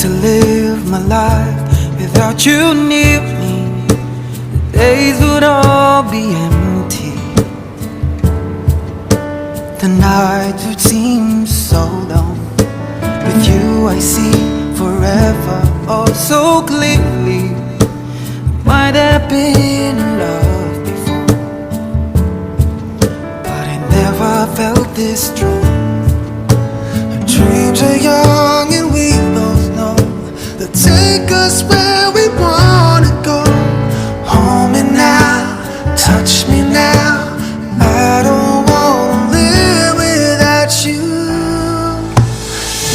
to live my life without you near me, the days would all be empty. The nights would seem so long. With you I see forever, oh so clearly. Might have been in love before, but I never felt this strong. Our dreams are young and we both know they'll take us where we wanna go. Hold me now, touch me now. I don't wanna live without you.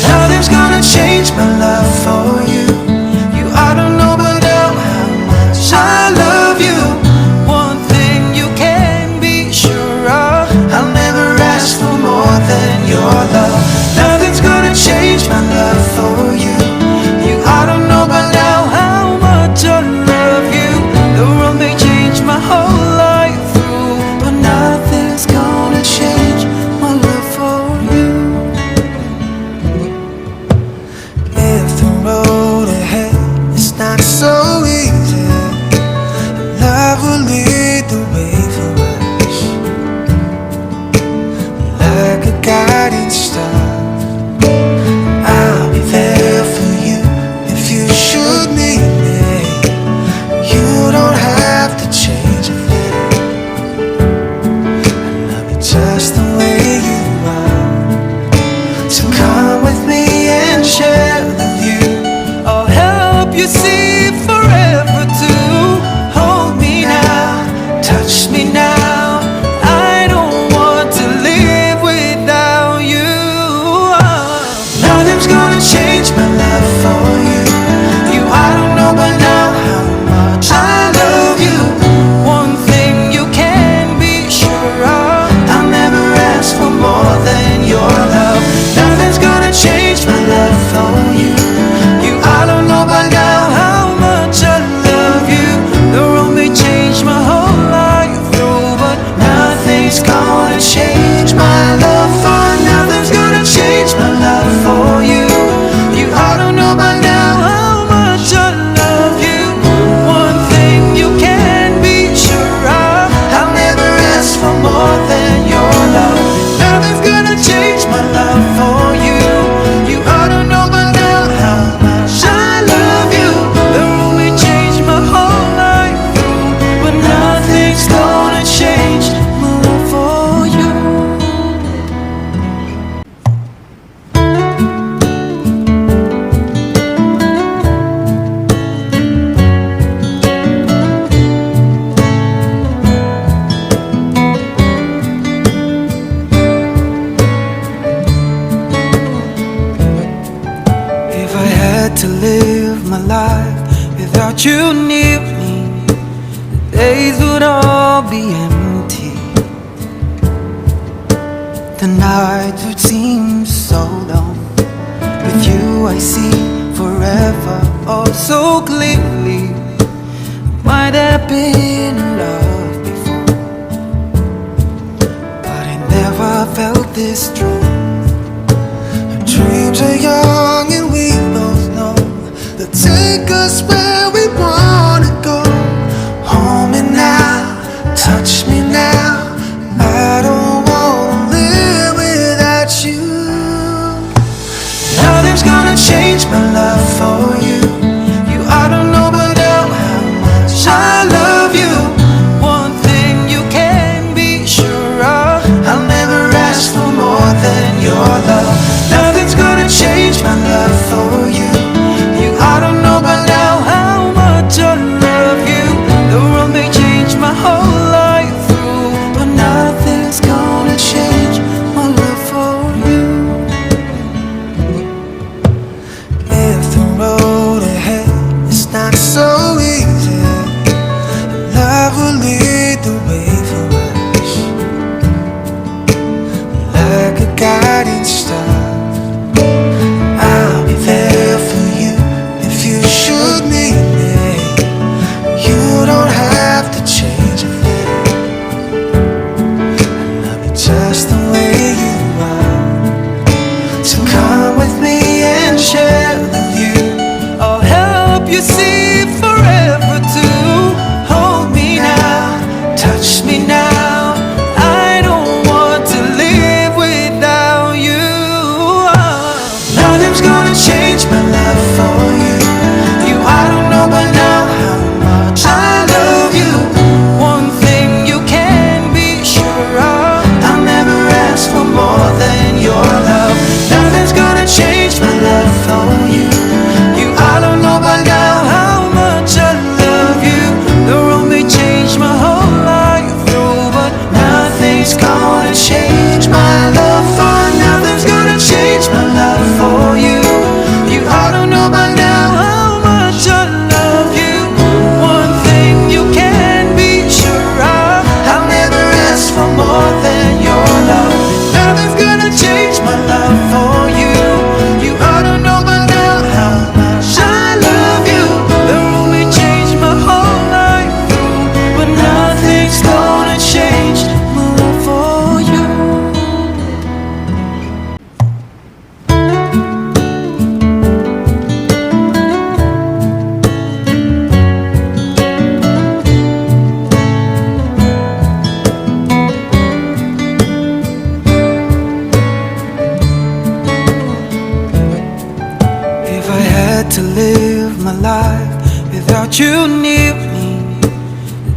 Nothing's gonna change my love for you. You ought to know by now how much I love you. One thing you can be sure of, I'll never ask for more than your love. Nothing's gonna change my love for you. You ought to know by now how much I love you. The world may change my whole life through, but nothing's gonna change my love for you. If the road ahead is not so easy, love will lead the way for us, like a guiding star. I'll be there for you if you should need me. You don't have to change a thing. I love you just the way you are. So come with me and share the view. I'll help you see forever too. Hold me now, touch me now. I don't want to live without you. Nothing's gonna change my love for you. You ought to know by now how much I love you. One thing you can be sure of, I'll never ask for more than your love. Nothing's gonna change my love for you. You ought to know by now how much I love you. The world may change my whole life through, but nothing's gonna change my love for. Nothing's gonna change my love for you. You ought to know by now how much I love you. One thing you can be sure of, I'll never ask for more than your love. Nothing's gonna change my love for you. You ought to know by now how much I love you. The world may change my whole life through, but nothing's gonna change my love for you. If I had to live my life without you near me, the days would all be empty. The nights would seem so long. With you I see forever, oh so clearly. Might have been in love before, but I never felt this strong. Our dreams are young and we both know they'll take us where we wanna go. Hold me now, touch me now. I don't wanna live without you. Nothing's gonna change my love for you. You ought to know by now how much I love you. One thing you can be sure of, I'll never ask for more than your love. Nothing's gonna change my love for you. You ought to know by now how much I love you. The world may change my whole life through, but nothing's gonna change my love for you. If the road ahead is not so easy, love will lead the way for us, like a guiding star. I'll be there to live my life without you near me.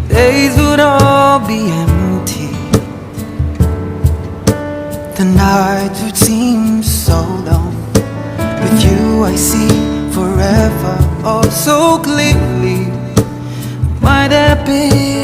The days would all be empty. The nights would seem so long. With you I see forever, oh so clearly. Might have been